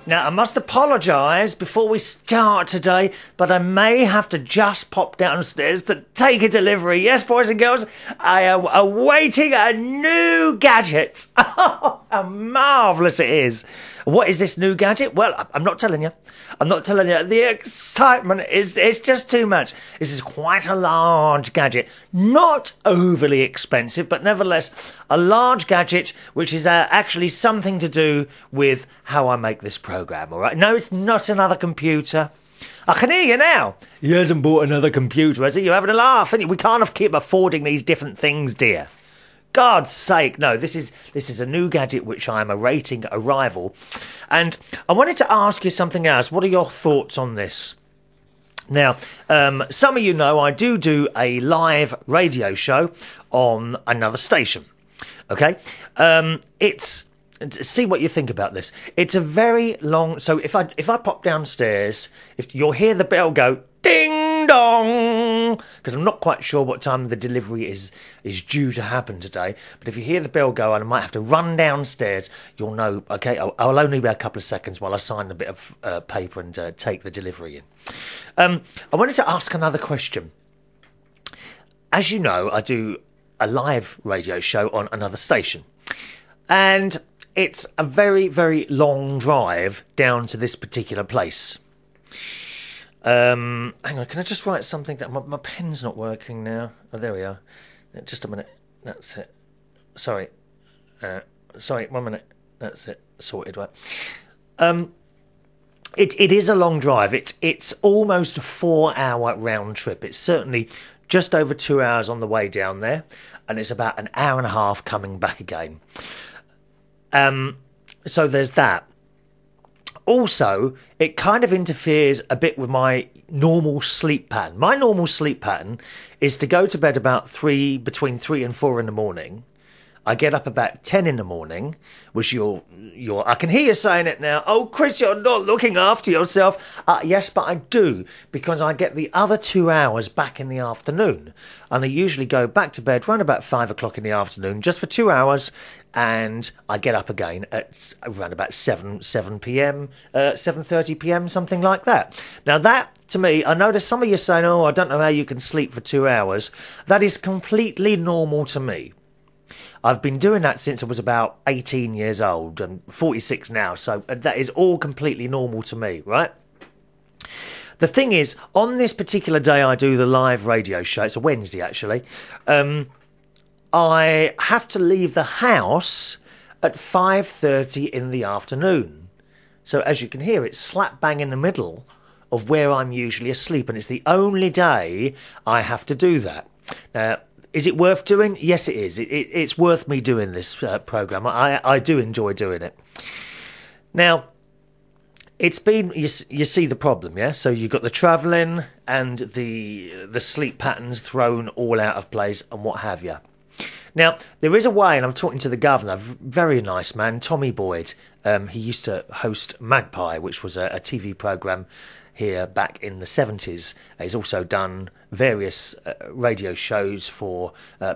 Now, I must apologise before we start today, but I may have to just pop downstairs to take a delivery. Yes, boys and girls, I am awaiting a new gadget. Oh, how marvellous it is. What is this new gadget? Well, I'm not telling you. I'm not telling you. The excitement it's just too much. This is quite a large gadget. Not overly expensive, but nevertheless a large gadget which is actually something to do with how I make this programme, all right? No, it's not another computer. I can hear you now. He hasn't bought another computer, has he? You're having a laugh, aren't you? We can't keep affording these different things, dear. God's sake, no, this is a new gadget which I'm awaiting arrival. And I wanted to ask you something else. What are your thoughts on this? Now, some of you know I do a live radio show on another station. Okay? See what you think about this. It's a very long... So if I pop downstairs, if you'll hear the bell go ding dong, because I'm not quite sure what time the delivery is due to happen today, but if you hear the bell go and I might have to run downstairs, you'll know, okay, I'll only be a couple of seconds while I sign a bit of paper and take the delivery in. I wanted to ask another question. As you know, I do a live radio show on another station, and it's a very, very long drive down to this particular place. Hang on, can I just write something down? My pen's not working now. Oh, there we are. Just a minute. That's it. Sorry. Sorry, 1 minute. That's it. Sorted, right. It is a long drive. It's almost a 4-hour round trip. It's certainly just over 2 hours on the way down there, and it's about an hour and a half coming back again. So there's that. Also, it kind of interferes a bit with my normal sleep pattern. My normal sleep pattern is to go to bed about between 3 and 4 in the morning. I get up about 10 in the morning, which I can hear you saying it now. Oh, Chris, you're not looking after yourself. Yes, but I do, because I get the other 2 hours back in the afternoon. And I usually go back to bed around about 5 o'clock in the afternoon, just for 2 hours, and I get up again at around about 7 p.m, 7:30 p.m, something like that. Now that, to me, I notice some of you saying, oh, I don't know how you can sleep for 2 hours. That is completely normal to me. I've been doing that since I was about 18 years old. I'm 46 now, so that is all completely normal to me, right? The thing is, on this particular day I do the live radio show, it's a Wednesday actually, I have to leave the house at 5:30 in the afternoon. So as you can hear, it's slap bang in the middle of where I'm usually asleep, and it's the only day I have to do that. Now, is it worth doing? Yes, it is. It's worth me doing this programme. I do enjoy doing it. Now, it's been... You see the problem, yeah? So you've got the travelling and the sleep patterns thrown all out of place and what have you. Now, there is a way, and I'm talking to the governor, very nice man, Tommy Boyd. He used to host Magpie, which was a TV programme here back in the 70s. He's also done various radio shows for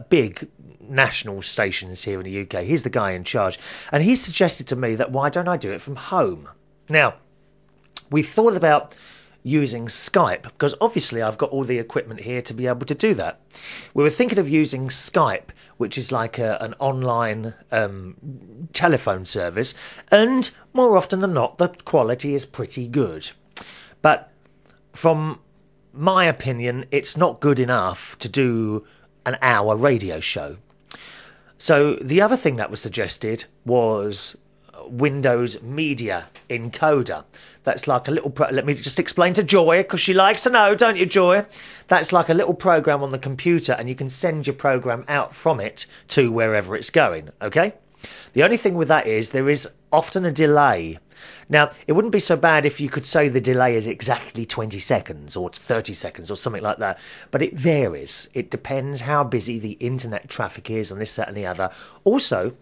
big national stations here in the UK. He's the guy in charge. And he suggested to me that why don't I do it from home? Now, we thought about using Skype, because obviously I've got all the equipment here to be able to do that. We were thinking of using Skype, which is like an online telephone service, and more often than not, the quality is pretty good. But from my opinion, it's not good enough to do an hour radio show. So the other thing that was suggested was Windows Media Encoder. That's like a little... Let me just explain to Joy, because she likes to know, don't you, Joy? That's like a little program on the computer, and you can send your program out from it to wherever it's going, okay? The only thing with that is there is often a delay. Now, it wouldn't be so bad if you could say the delay is exactly 20 seconds or 30 seconds or something like that, but it varies. It depends how busy the internet traffic is and this, that and the other. Also,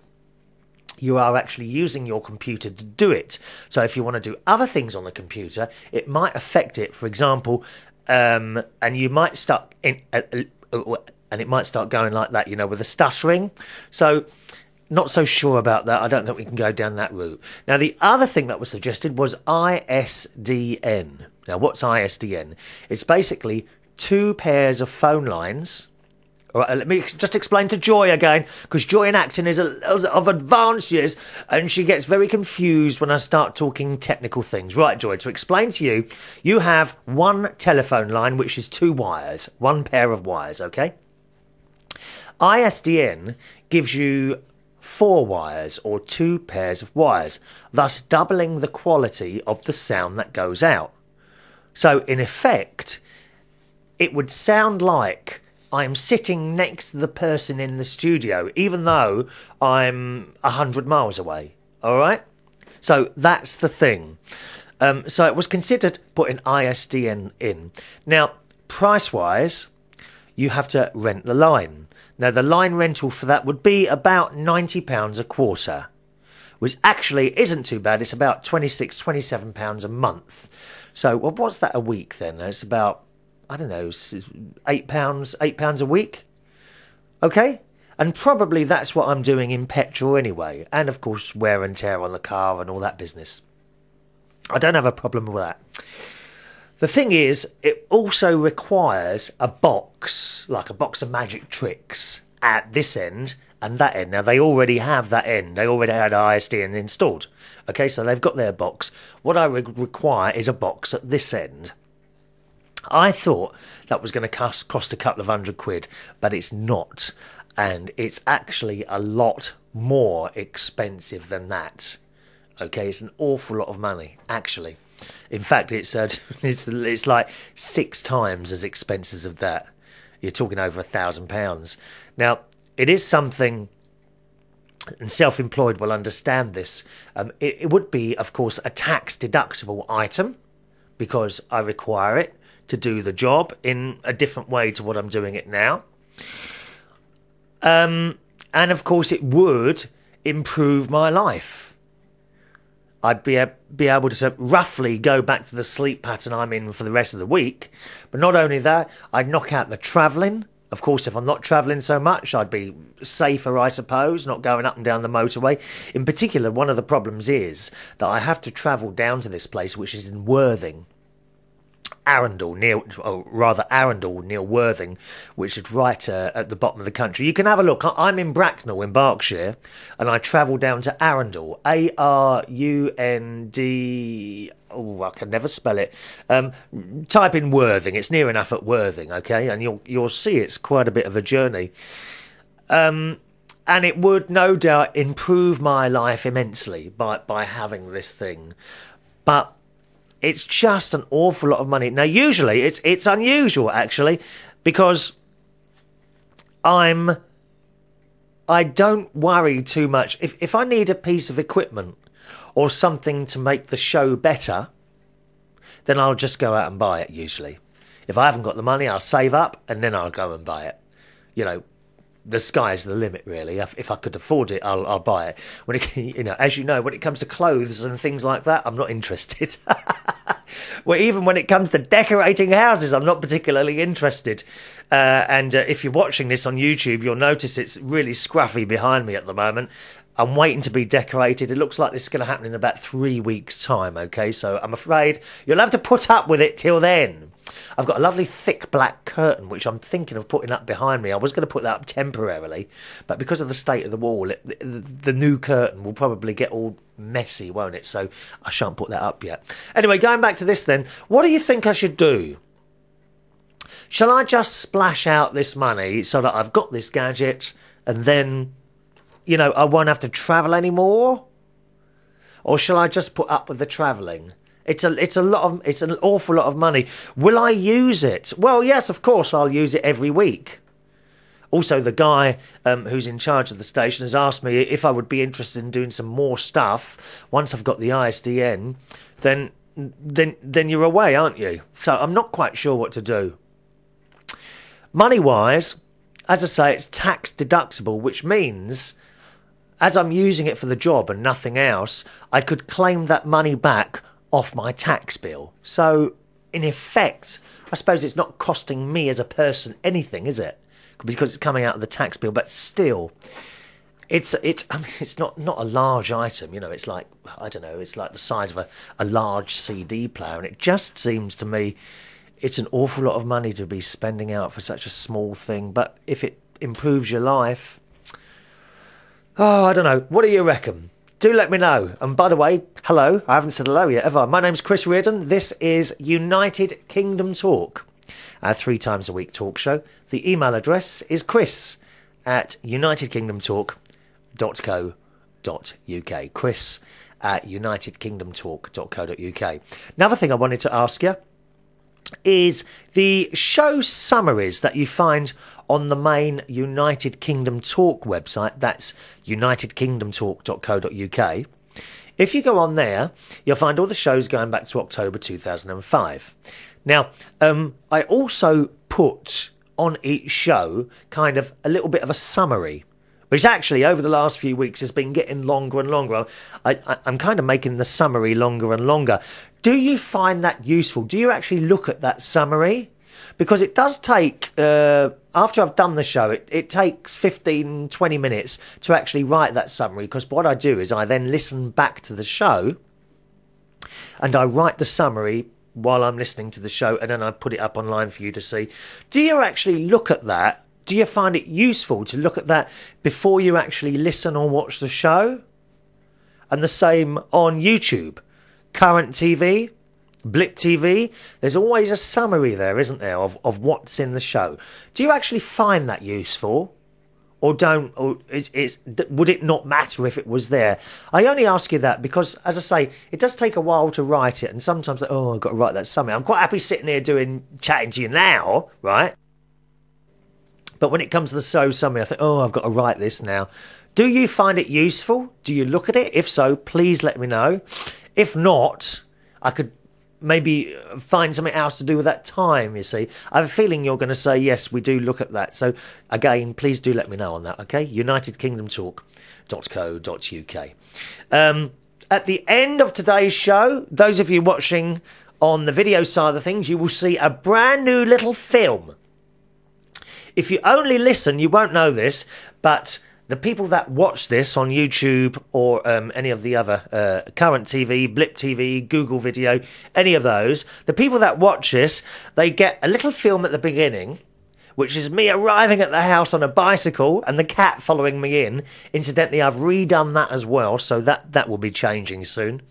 you are actually using your computer to do it. So if you want to do other things on the computer, it might affect it. For example, and you might start and it might start going like that, you know, with a stuttering. So not so sure about that. I don't think we can go down that route. Now, the other thing that was suggested was ISDN. Now, what's ISDN? It's basically 2 pairs of phone lines. All right, let me just explain to Joy again, because Joy in acting is of advanced years, and she gets very confused when I start talking technical things. Right, Joy, to explain to you, you have one telephone line, which is 2 wires, 1 pair of wires, okay? ISDN gives you 4 wires, or 2 pairs of wires, thus doubling the quality of the sound that goes out. So, in effect, it would sound like I'm sitting next to the person in the studio, even though I'm 100 miles away. All right? So that's the thing. So it was considered putting ISDN in. Now, price-wise, you have to rent the line. Now, the line rental for that would be about £90 a quarter, which actually isn't too bad. It's about £26, £27 a month. So, well, what's that a week then? It's about, I don't know, £8 a week. Okay? And probably that's what I'm doing in petrol anyway. And, of course, wear and tear on the car and all that business. I don't have a problem with that. The thing is, it also requires a box, like a box of magic tricks, at this end and that end. Now, they already have that end. They already had ISDN installed. Okay, so they've got their box. What I require is a box at this end. I thought that was going to cost a couple of £100, but it's not. And it's actually a lot more expensive than that. Okay, it's an awful lot of money, actually. In fact, it's like 6 times as expensive as that. You're talking over £1,000. Now, it is something, and self-employed will understand this. It would be, of course, a tax-deductible item because I require it to do the job in a different way to what I'm doing it now. And, of course, it would improve my life. I'd be able to roughly go back to the sleep pattern I'm in for the rest of the week. But not only that, I'd knock out the travelling. Of course, if I'm not travelling so much, I'd be safer, I suppose, not going up and down the motorway. In particular, one of the problems is that I have to travel down to this place, which is in Worthing. Arundel, near Worthing, which is right at the bottom of the country. You can have a look. I'm in Bracknell in Berkshire, and I travel down to Arundel, A-R-U-N-D... Oh, I can never spell it. Type in Worthing. It's near enough at Worthing, okay? And you'll see it's quite a bit of a journey. And it would no doubt improve my life immensely by having this thing. But it's just an awful lot of money. Now, usually, it's unusual, actually, because I don't worry too much. If I need a piece of equipment or something to make the show better, then I'll just go out and buy it, usually. If I haven't got the money, I'll save up, and then I'll go and buy it. You know, the sky's the limit, really. If I could afford it, I'll buy it. As you know, when it comes to clothes and things like that, I'm not interested. Well, even when it comes to decorating houses, I'm not particularly interested. And if you're watching this on YouTube, you'll notice it's really scruffy behind me at the moment. I'm waiting to be decorated. It looks like this is going to happen in about 3 weeks' time, okay? So I'm afraid you'll have to put up with it till then. I've got a lovely thick black curtain, which I'm thinking of putting up behind me. I was going to put that up temporarily, but because of the state of the wall, the new curtain will probably get all messy, won't it? So I shan't put that up yet. Anyway, going back to this then, what do you think I should do? Shall I just splash out this money so that I've got this gadget and then, I won't have to travel anymore? Or shall I just put up with the travelling? It's an awful lot of money. Will I use it? Well, yes, of course, I'll use it every week. Also, the guy who's in charge of the station has asked me if I would be interested in doing some more stuff once I've got the ISDN. Then you're away, aren't you? So I'm not quite sure what to do. Money-wise, as I say, it's tax deductible, which means, as I'm using it for the job and nothing else, I could claim that money back off my tax bill. So, in effect, I suppose it's not costing me as a person anything, is it? Because it's coming out of the tax bill. But still, I mean, it's not a large item, you know. It's like, I don't know, it's like the size of a large CD player, and it just seems to me it's an awful lot of money to be spending out for such a small thing. But if it improves your life, oh, I don't know. What do you reckon? Do let me know. And by the way, hello. I haven't said hello yet, have I? My name's Chris Reardon. This is United Kingdom Talk, our 3 times a week talk show. The email address is chris@unitedkingdomtalk.co.uk. chris@unitedkingdomtalk.co.uk. Another thing I wanted to ask you is the show summaries that you find on the main United Kingdom Talk website. That's unitedkingdomtalk.co.uk. If you go on there, you'll find all the shows going back to October 2005. Now, I also put on each show kind of a little bit of a summary, which actually over the last few weeks has been getting longer and longer. I'm kind of making the summary longer and longer. Do you find that useful? Do you actually look at that summary? Because it does take, after I've done the show, it takes 15, 20 minutes to actually write that summary. Because what I do is I then listen back to the show and I write the summary while I'm listening to the show, and then I put it up online for you to see. Do you actually look at that? Do you find it useful to look at that before you actually listen or watch the show? And the same on YouTube. Current TV, Blip TV, there's always a summary there, isn't there, of what's in the show. Do you actually find that useful? Or don't? Or would it not matter if it was there? I only ask you that because, as I say, it does take a while to write it, and sometimes, oh, I've got to write that summary. I'm quite happy sitting here chatting to you now, right? But when it comes to the show summary, I think, oh, I've got to write this now. Do you find it useful? Do you look at it? If so, please let me know. If not, I could maybe find something else to do with that time, you see. I have a feeling you're going to say, yes, we do look at that. So, again, please do let me know on that, okay? unitedkingdomtalk.co.uk. At the end of today's show, those of you watching on the video side of things, you will see a brand new little film. If you only listen, you won't know this, but the people that watch this on YouTube or any of the other current TV, Blip TV, Google Video, any of those, the people that watch this, they get a little film at the beginning, which is me arriving at the house on a bicycle and the cat following me in. Incidentally, I've redone that as well, so that will be changing soon.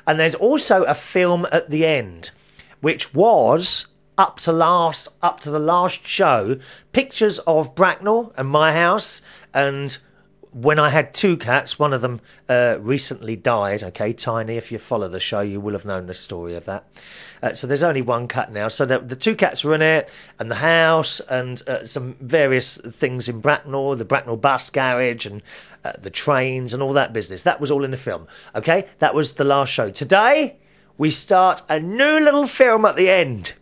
And there's also a film at the end, which was up to the last show, pictures of Bracknell and my house. And when I had 2 cats, one of them recently died. Okay, Tiny, if you follow the show, you will have known the story of that. So there's only 1 cat now. So the 2 cats were in it, and the house, and some various things in Bracknell, the Bracknell bus garage, and the trains, and all that business. That was all in the film. Okay, that was the last show. Today, we start a new little film at the end.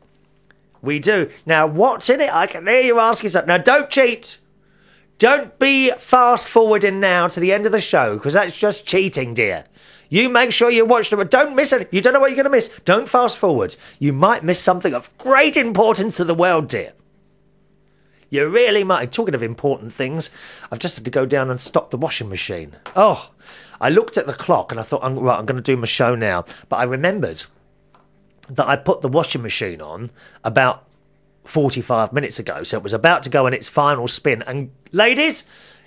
We do. Now, what's in it? I can hear you asking something. Now, don't cheat. Don't be fast forwarding now to the end of the show, because that's just cheating, dear. You make sure you watch them, but don't miss it. You don't know what you're going to miss. Don't fast forward. You might miss something of great importance to the world, dear. You really might. Talking of important things, I've just had to go down and stop the washing machine. Oh, I looked at the clock and I thought, right, I'm going to do my show now. But I remembered that I put the washing machine on about 45 minutes ago, so it was about to go on its final spin. And ladies,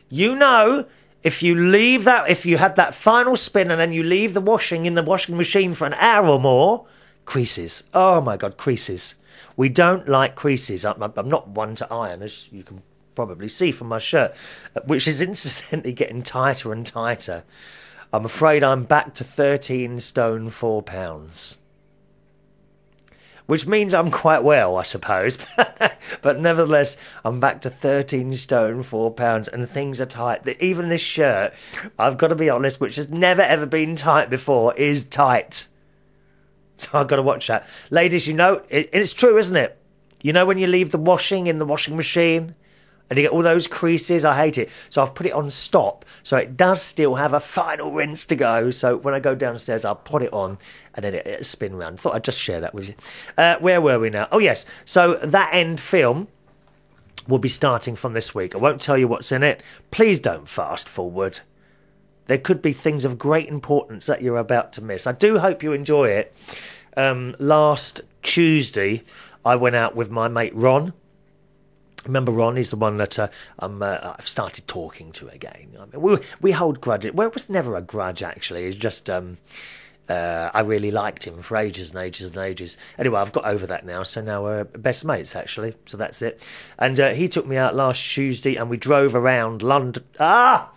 you know, if you had that final spin and then you leave the washing in the washing machine for an hour or more, creases. Oh my God, creases. We don't like creases. I'm not one to iron, as you can probably see from my shirt, which is incidentally getting tighter and tighter. I'm afraid I'm back to 13 stone 4 pounds. Which means I'm quite well, I suppose. But nevertheless, I'm back to 13 stone 4 pounds, and things are tight. Even this shirt, I've got to be honest, which has never ever been tight before, is tight. So I've got to watch that. Ladies, you know, it's true, isn't it? You know when you leave the washing in the washing machine and you get all those creases? I hate it. So I've put it on stop, so it does still have a final rinse to go. So when I go downstairs, I'll put it on and then it'll spin round. Thought I'd just share that with you. Where were we now? Oh, yes. So that end film will be starting from this week. I won't tell you what's in it. Please don't fast forward. There could be things of great importance that you're about to miss. I do hope you enjoy it. Last Tuesday, I went out with my mate Ron. Remember Ron? He's the one that I've started talking to again. I mean, we hold grudges. Well, it was never a grudge, actually. It's just I really liked him for ages and ages and ages. Anyway, I've got over that now, so now we're best mates, actually. So that's it. And he took me out last Tuesday, and we drove around London. Ah!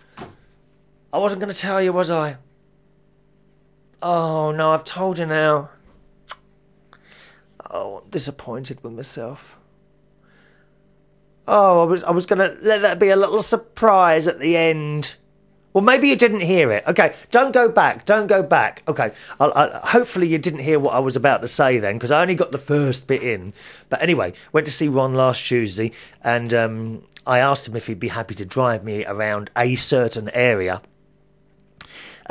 I wasn't going to tell you, was I? Oh, no, I've told you now. Oh, I'm disappointed with myself. Oh, I was going to let that be a little surprise at the end. Well, maybe you didn't hear it. Okay, don't go back. Don't go back. Okay, hopefully you didn't hear what I was about to say then, because I only got the first bit in. But anyway, went to see Ron last Tuesday, and I asked him if he'd be happy to drive me around a certain area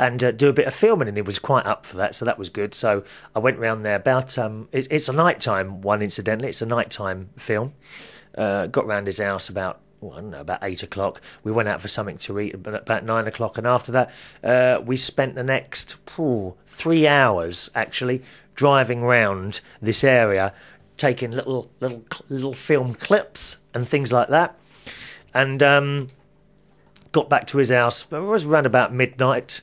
and do a bit of filming, and he was quite up for that, so that was good. So I went round there about... it's a nighttime one, incidentally. It's a nighttime film. Got round his house about... Well, I don't know, about 8 o'clock. We went out for something to eat about 9 o'clock, and after that we spent the next 3 hours, actually, driving round this area, taking little film clips and things like that, and got back to his house. It was around about midnight,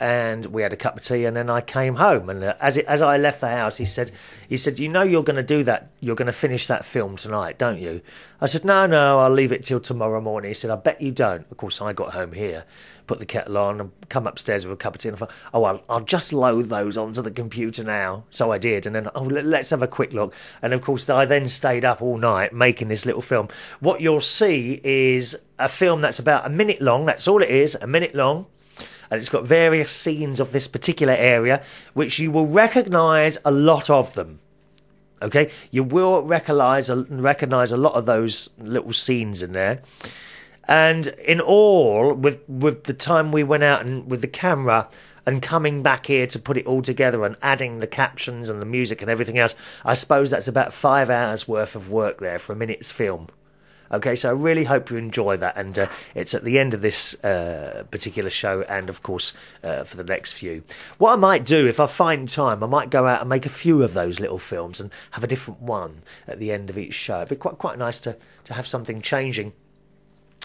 and we had a cup of tea, and then I came home. And as I left the house, he said, you know, you're going to do that. You're going to finish that film tonight, don't you? I said, no, I'll leave it till tomorrow morning. He said, I bet you don't. Of course, I got home here, put the kettle on, and come upstairs with a cup of tea. And I thought, I'll just load those onto the computer now. So I did, and then let's have a quick look. And of course, I then stayed up all night making this little film. What you'll see is a film that's about a minute long. That's all it is, a minute long. And it's got various scenes of this particular area, which you will recognise a lot of them. Okay, you will recognise a lot of those little scenes in there. And in all, with the time we went out and with the camera and coming back here to put it all together and adding the captions and the music and everything else, I suppose that's about 5 hours worth of work there for a minute's film. Okay, so I really hope you enjoy that, and it's at the end of this particular show, and of course for the next few. What I might do, if I find time, I might go out and make a few of those little films and have a different one at the end of each show. It'd be quite nice to have something changing.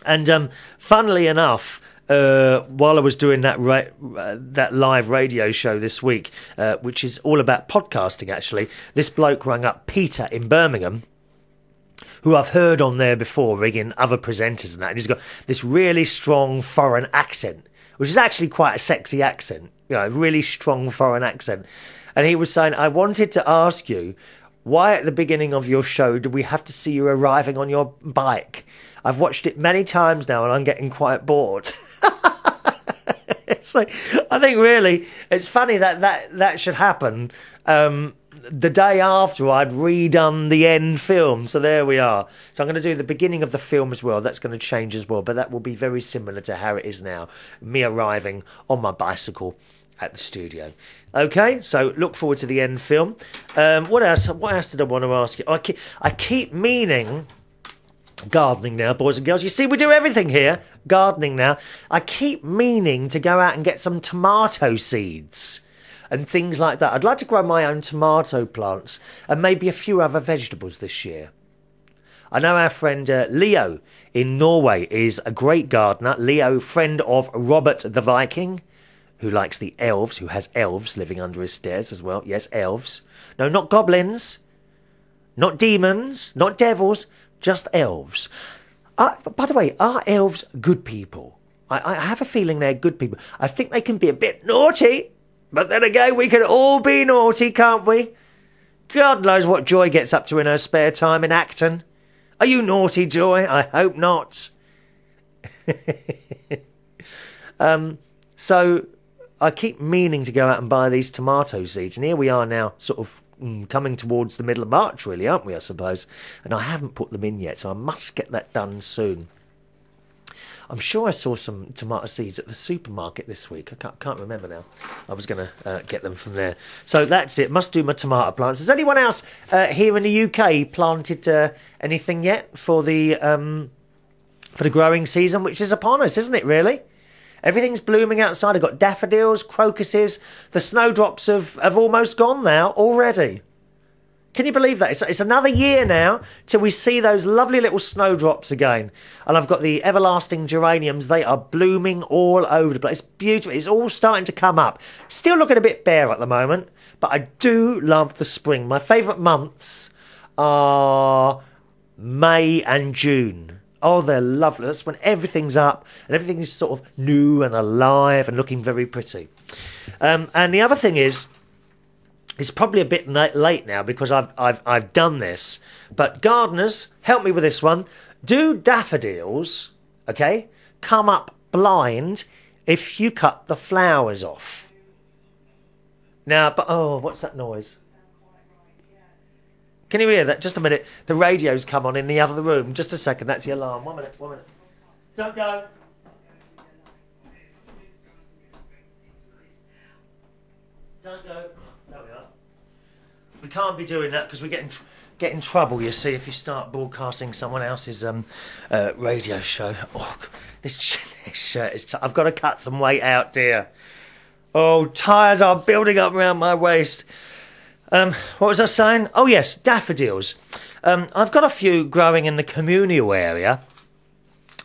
And funnily enough, while I was doing that live radio show this week, which is all about podcasting, actually, this bloke rang up Peter in Birmingham, who I've heard on there before, rigging other presenters and that. And he's got this really strong foreign accent, which is actually quite a sexy accent, you know, a really strong foreign accent. And he was saying, I wanted to ask you, why at the beginning of your show do we have to see you arriving on your bike? I've watched it many times now and I'm getting quite bored. It's like, I think really, it's funny that should happen. The day after I'd redone the end film, so there we are. So I'm going to do the beginning of the film as well. That's going to change as well, but that will be very similar to how it is now. Me arriving on my bicycle at the studio. Okay, so look forward to the end film. What else did I want to ask you? I keep meaning... Gardening now, boys and girls. You see, we do everything here. Gardening now. I keep meaning to go out and get some tomato seeds and things like that. I'd like to grow my own tomato plants and maybe a few other vegetables this year. I know our friend Leo in Norway is a great gardener. Leo, friend of Robert the Viking, who likes the elves, who has elves living under his stairs as well. Yes, elves. No, not goblins, not demons, not devils, just elves. By the way, are elves good people? I have a feeling they're good people. I think they can be a bit naughty, but then again, we can all be naughty, can't we? God knows what Joy gets up to in her spare time in Acton. Are you naughty, Joy? I hope not. So I keep meaning to go out and buy these tomato seeds, and here we are now, sort of coming towards the middle of March, really, aren't we, I suppose? And I haven't put them in yet, so I must get that done soon. I'm sure I saw some tomato seeds at the supermarket this week. I can't remember now. I was going to get them from there. So that's it. Must do my tomato plants. Has anyone else here in the UK planted anything yet for the growing season, which is upon us, isn't it, really? Everything's blooming outside. I've got daffodils, crocuses. The snowdrops have almost gone now already. Can you believe that? It's another year now till we see those lovely little snowdrops again. And I've got the everlasting geraniums. They are blooming all over the place. It's beautiful. It's all starting to come up. Still looking a bit bare at the moment, but I do love the spring. My favourite months are May and June. Oh, they're lovely. That's when everything's up and everything is sort of new and alive and looking very pretty. And the other thing is, it's probably a bit late now because I've done this. But gardeners, help me with this one. Do daffodils, okay, come up blind if you cut the flowers off? Now, but oh, what's that noise? Can you hear that? Just a minute. The radio's come on in the other room. Just a second. That's the alarm. 1 minute. 1 minute. Don't go. Don't go. There we are. We can't be doing that because we get in trouble, you see, if you start broadcasting someone else's radio show. Oh, this shirt is I've got to cut some weight out, dear. Oh, tyres are building up around my waist. What was I saying? Oh, yes, daffodils. I've got a few growing in the communal area,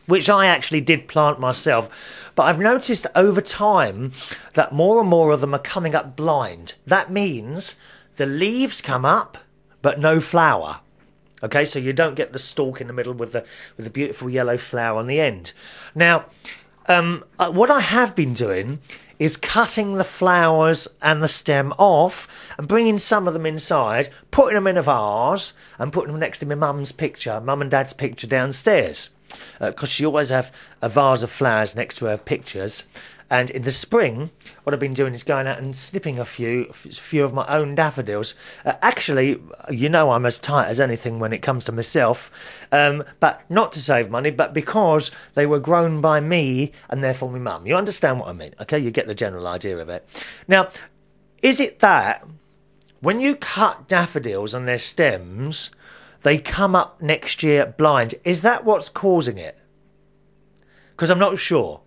which I actually did plant myself. But I've noticed over time that more and more of them are coming up blind. That means the leaves come up, but no flower. Okay, so you don't get the stalk in the middle with the beautiful yellow flower on the end. Now, what I have been doing is cutting the flowers and the stem off and bringing some of them inside, putting them in a vase and putting them next to my mum and dad's picture downstairs. Because she always have a vase of flowers next to her pictures. And in the spring, what I've been doing is going out and snipping a few of my own daffodils. Actually, you know I'm as tight as anything when it comes to myself. But not to save money, but because they were grown by me and therefore my mum. You understand what I mean? Okay, you get the general idea of it. Now, is it that when you cut daffodils on their stems, they come up next year blind? Is that what's causing it? Because I'm not sure.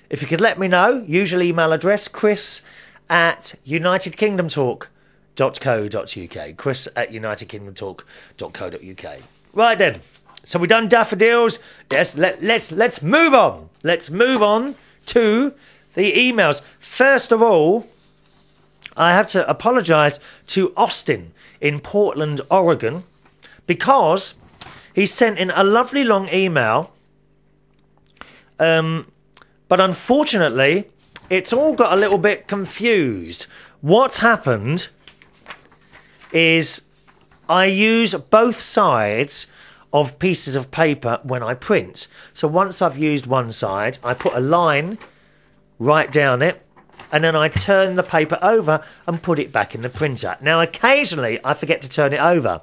If you could let me know, usual email address, chris@unitedkingdomtalk.co.uk. chris@unitedkingdomtalk.co.uk. Right then. So we've done daffodils. Yes, let's move on. Let's move on to the emails. First of all, I have to apologise to Austin in Portland, Oregon, because he sent in a lovely long email. But unfortunately, it's all got a little bit confused. What's happened is I use both sides of pieces of paper when I print. So once I've used one side, I put a line right down it, and then I turn the paper over and put it back in the printer. Now, occasionally, I forget to turn it over.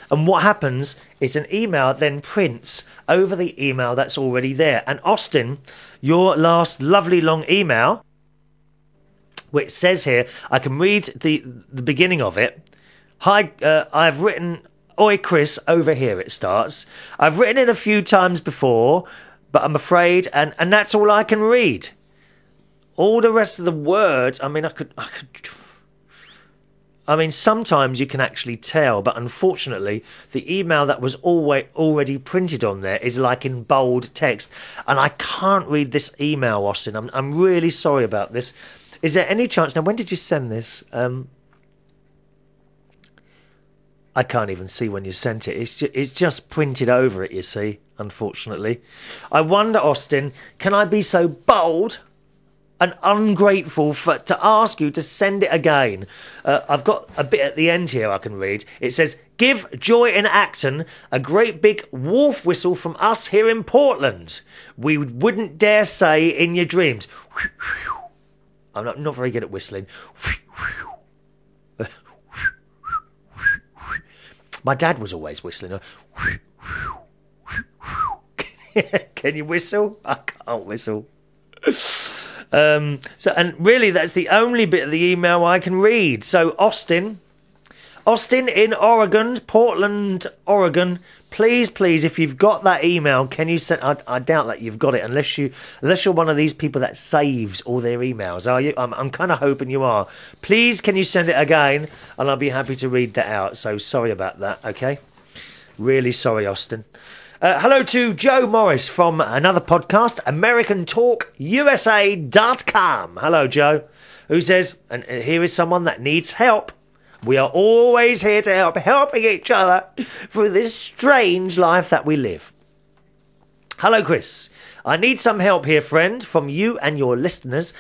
And what happens is an email then prints over the email that's already there. And Austin, your last lovely long email, which says here, I can read the beginning of it. Hi, I've written, Oi Chris, over here it starts. I've written it a few times before, but I'm afraid, and that's all I can read. All the rest of the words, I mean, sometimes you can actually tell, but unfortunately, the email that was already printed on there is like in bold text, and I can't read this email, Austin. I'm really sorry about this. Is there any chance? Now, when did you send this? I can't even see when you sent it. It's just printed over it, you see, unfortunately. I wonder, Austin, can I be so bold and ungrateful to ask you to send it again? I've got a bit at the end here I can read. It says, give Joy in Acton a great big wharf whistle from us here in Portland. We wouldn't dare say in your dreams. I'm not very good at whistling. My dad was always whistling. Can you whistle? I can't whistle. And really, that's the only bit of the email I can read. So Austin in Oregon, Portland, Oregon. Please, if you've got that email, can you send? I doubt that you've got it unless you're one of these people that saves all their emails. Are you? I'm kind of hoping you are. Please, can you send it again? And I'll be happy to read that out. So sorry about that. Okay, really sorry, Austin. Hello to Joe Morris from another podcast, AmericanTalkUSA.com. Hello, Joe, who says, and here is someone that needs help. We are always here to help, helping each other through this strange life that we live. Hello, Chris. I need some help here, friend, from you and your listeners.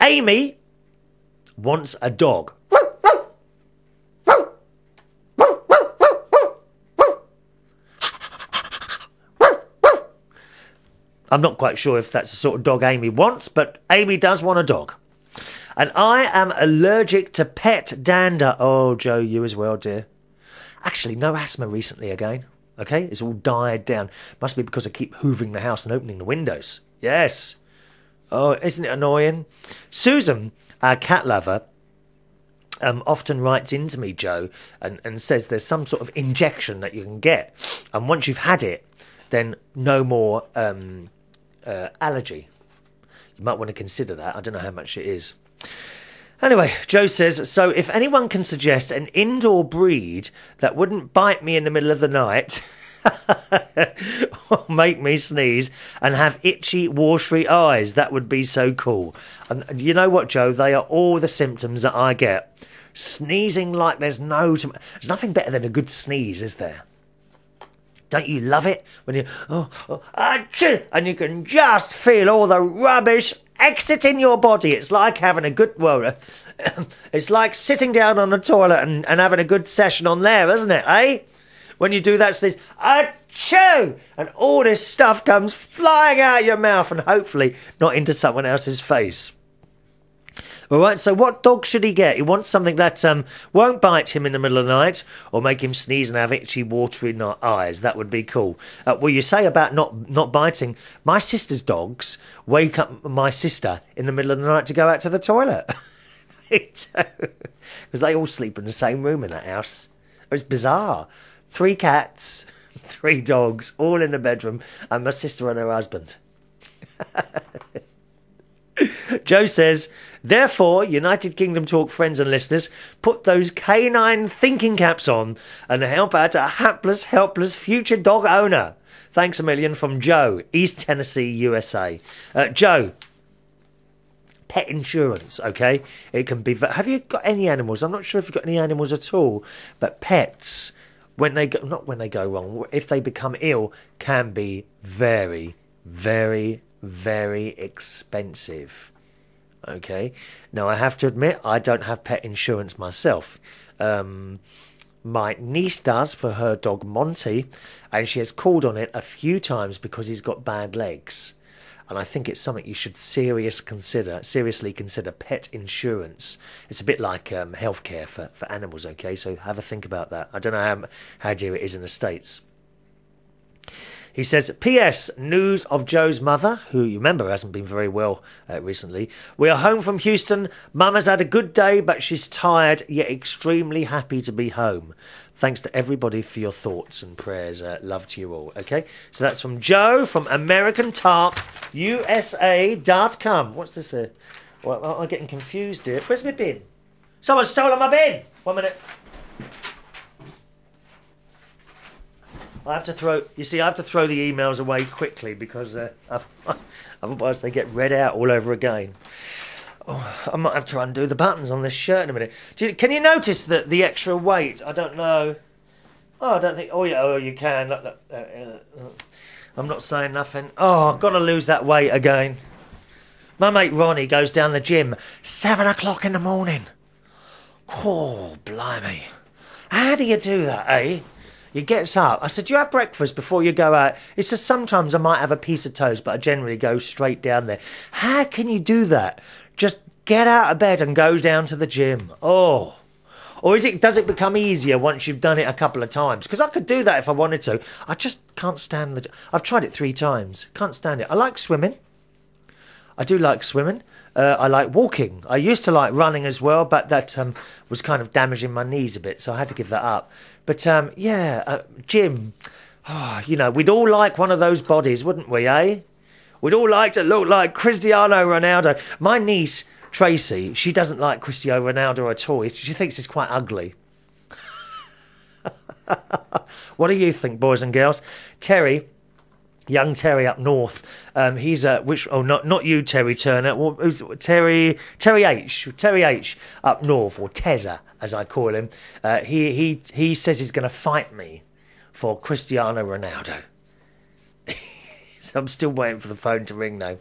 Amy wants a dog. I'm not quite sure if that's the sort of dog Amy wants, but Amy does want a dog. And I am allergic to pet dander. Oh, Joe, you as well, dear. Actually, no asthma recently again. Okay, it's all died down. Must be because I keep hoovering the house and opening the windows. Yes. Oh, isn't it annoying? Susan, our cat lover, often writes into me, Joe, and says there's some sort of injection that you can get. And once you've had it, then no more allergy. You might want to consider that. I don't know how much it is. Anyway, Joe says, so if anyone can suggest an indoor breed that wouldn't bite me in the middle of the night or make me sneeze and have itchy, watery eyes, that would be so cool. And you know what, Joe? They are all the symptoms that I get. Sneezing like there's there's nothing better than a good sneeze, is there? Don't you love it when you achoo, and you can just feel all the rubbish exiting your body? It's like having a good it's like sitting down on the toilet and having a good session on there, isn't it? Eh? When you do that sneeze, achoo, and all this stuff comes flying out of your mouth and hopefully not into someone else's face. All right, so what dog should he get? He wants something that won't bite him in the middle of the night or make him sneeze and have itchy, watery eyes. That would be cool. Well, you say about not biting. My sister's dogs wake up my sister in the middle of the night to go out to the toilet. Because they all sleep in the same room in that house. It's bizarre. 3 cats, 3 dogs, all in the bedroom, and my sister and her husband. Joe says, therefore, United Kingdom Talk friends and listeners, put those canine thinking caps on and help out a hapless, helpless future dog owner. Thanks a million from Joe, East Tennessee, USA. Joe, pet insurance, okay? It can be... Have you got any animals? I'm not sure if you've got any animals at all, but pets, when they go... Not when they go wrong, if they become ill, can be very, very, very expensive. Okay, now I have to admit I don't have pet insurance myself. My niece does for her dog Monty, and she has called on it a few times because he's got bad legs. And I think it's something you should seriously consider pet insurance. It's a bit like healthcare for animals. Okay, so have a think about that. I don't know how dear it is in the States. He says, P.S. News of Joe's mother, who you remember hasn't been very well recently. We are home from Houston. Mum has had a good day, but she's tired, yet extremely happy to be home. Thanks to everybody for your thoughts and prayers. Love to you all. Okay, so that's from Joe from AmericanTalkUSA.com. What's this here? Well, I'm getting confused here. Where's my bin? Someone's stolen my bin. 1 minute. I have to throw the emails away quickly because otherwise they get read out all over again. Oh, I might have to undo the buttons on this shirt in a minute. Can you notice the extra weight? I don't know. Oh, I don't think... Oh, yeah, you can. Look. I'm not saying nothing. Oh, I've got to lose that weight again. My mate Ronnie goes down the gym 7 o'clock in the morning. Oh, blimey. How do you do that, eh? He gets up. I said, do you have breakfast before you go out? He says, sometimes I might have a piece of toast, but I generally go straight down there. How can you do that? Just get out of bed and go down to the gym. Oh, Or does it become easier once you've done it a couple of times? Because I could do that if I wanted to. I just can't stand I've tried it 3 times. Can't stand it. I like swimming. I do like swimming. I like walking. I used to like running as well, but that was kind of damaging my knees a bit, so I had to give that up. But gym. Oh, you know, we'd all like one of those bodies, wouldn't we, eh? We'd all like to look like Cristiano Ronaldo. My niece, Tracy, she doesn't like Cristiano Ronaldo at all. She thinks he's quite ugly. What do you think, boys and girls? Terry, young Terry up north, he's not you, Terry Turner. Well, who's Terry H up north, or Tezza as I call him. He says he's going to fight me for Cristiano Ronaldo. So I'm still waiting for the phone to ring now.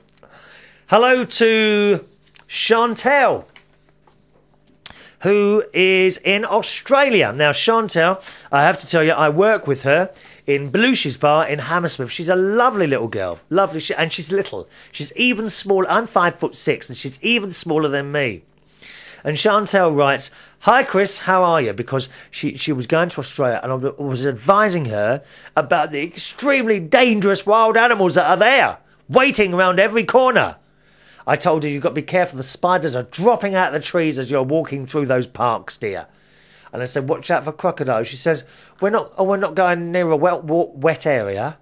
Hello to Chantel, who is in Australia. Now, Chantel, I have to tell you, I work with her in Belushi's Bar in Hammersmith. She's a lovely little girl. Lovely, and she's little. She's even smaller. I'm 5'6", and she's even smaller than me. And Chantel writes, "Hi Chris, how are you?" Because she was going to Australia, and I was advising her about the extremely dangerous wild animals that are there, waiting around every corner. I told her you've got to be careful. The spiders are dropping out of the trees as you're walking through those parks, dear. And I said, watch out for crocodiles. She says, we're not going near a wet area.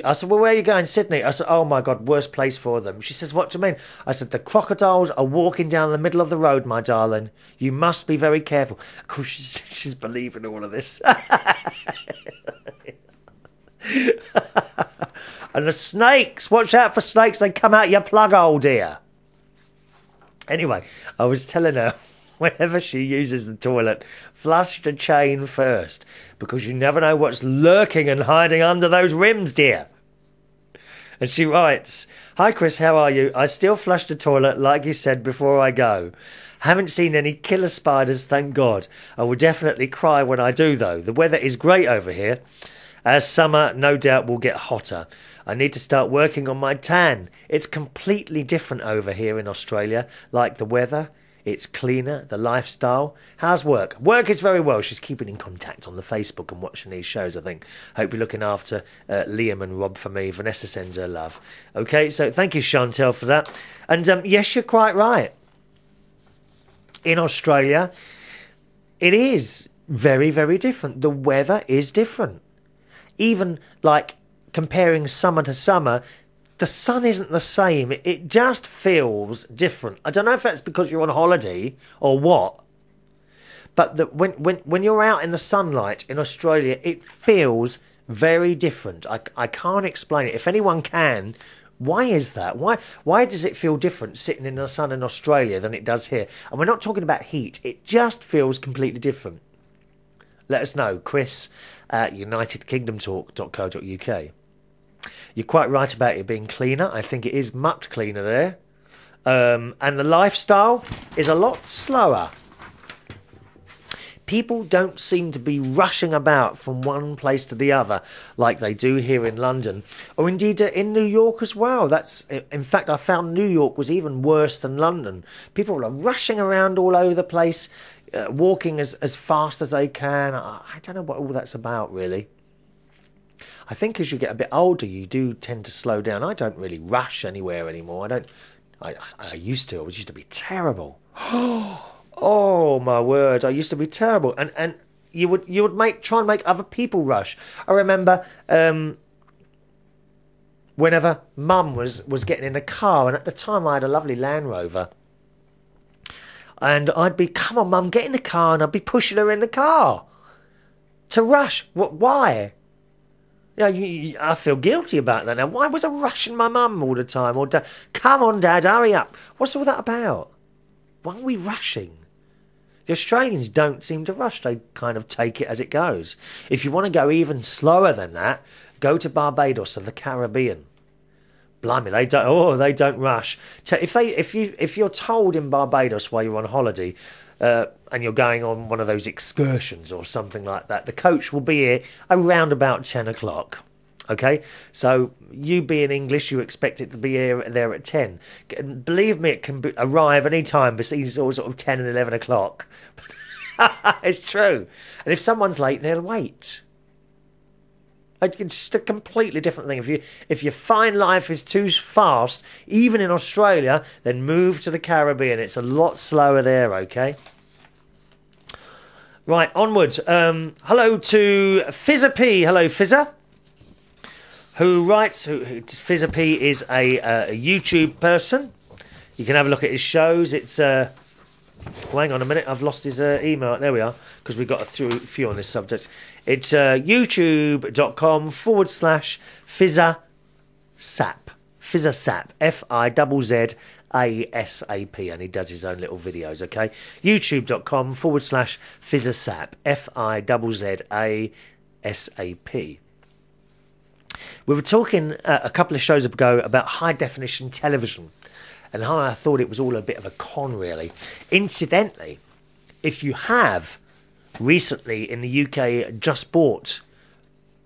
I said, well, where are you going? Sydney. I said, oh my God, worst place for them. She says, what do you mean? I said, the crocodiles are walking down the middle of the road, my darling. You must be very careful. Of course, she's believing all of this. And the snakes, watch out for snakes, they come out your plug hole, dear. Anyway, I was telling her, whenever she uses the toilet, flush the chain first, because you never know what's lurking and hiding under those rims, dear. And she writes, hi Chris, how are you? I still flush the toilet like you said before I go. Haven't seen any killer spiders, thank God. I will definitely cry when I do though. The weather is great over here. As summer no doubt will get hotter. I need to start working on my tan. It's completely different over here in Australia, like the weather. It's cleaner, the lifestyle. How's work? Work is very well. She's keeping in contact on the Facebook and watching these shows, I think. Hope you're looking after Liam and Rob for me. Vanessa sends her love. Okay, so thank you, Chantel, for that. And yes, you're quite right. In Australia, it is very, very different. The weather is different. Even like comparing summer to summer, the sun isn't the same. It just feels different. I don't know if that's because you're on holiday or what, but when you're out in the sunlight in Australia, it feels very different. I can't explain it. If anyone can, why is that? Why does it feel different sitting in the sun in Australia than it does here? And we're not talking about heat. It just feels completely different. Let us know, Chris at unitedkingdomtalk.co.uk. You're quite right about it being cleaner. I think it is much cleaner there. And the lifestyle is a lot slower. People don't seem to be rushing about from one place to the other like they do here in London, or indeed in New York as well. In fact, I found New York was even worse than London. People are rushing around all over the place, walking as fast as they can. I don't know what all that's about, really. I think as you get a bit older, you do tend to slow down. I don't really rush anywhere anymore. I used to. I used to be terrible. Oh my word! I used to be terrible, and you would try and make other people rush. I remember whenever Mum was getting in a car, and at the time I had a lovely Land Rover, and I'd be, come on, Mum, get in the car, and I'd be pushing her in the car to rush. What? Why? Yeah, I feel guilty about that now. Why was I rushing my mum all the time? Or Dad, come on, Dad, hurry up. What's all that about? Why are we rushing? The Australians don't seem to rush. They kind of take it as it goes. If you want to go even slower than that, go to Barbados or the Caribbean. Blimey, they don't rush. If you're told in Barbados while you're on holiday, and you're going on one of those excursions or something like that, the coach will be here around about 10 o'clock. Okay, so you being English, you expect it to be there at 10. Believe me, it can arrive any time between sort of 10 and 11 o'clock. It's true. And if someone's late, they'll wait. It's just a completely different thing. If you find life is too fast, even in Australia, then move to the Caribbean. It's a lot slower there, okay? Right, onwards. Hello to Fizzer P. Hello, Fizzer. Who writes... Fizzer P is a YouTube person. You can have a look at his shows. It's... Well, hang on a minute, I've lost his email. There we are, because we've got a few on this subject. It's youtube.com/FizzerSap. FizzerSap. FizzerSap. And he does his own little videos, okay? youtube.com/FizzerSap. FizzerSap. We were talking a couple of shows ago about high definition television, and how I thought it was all a bit of a con, really. Incidentally, if you have recently in the UK just bought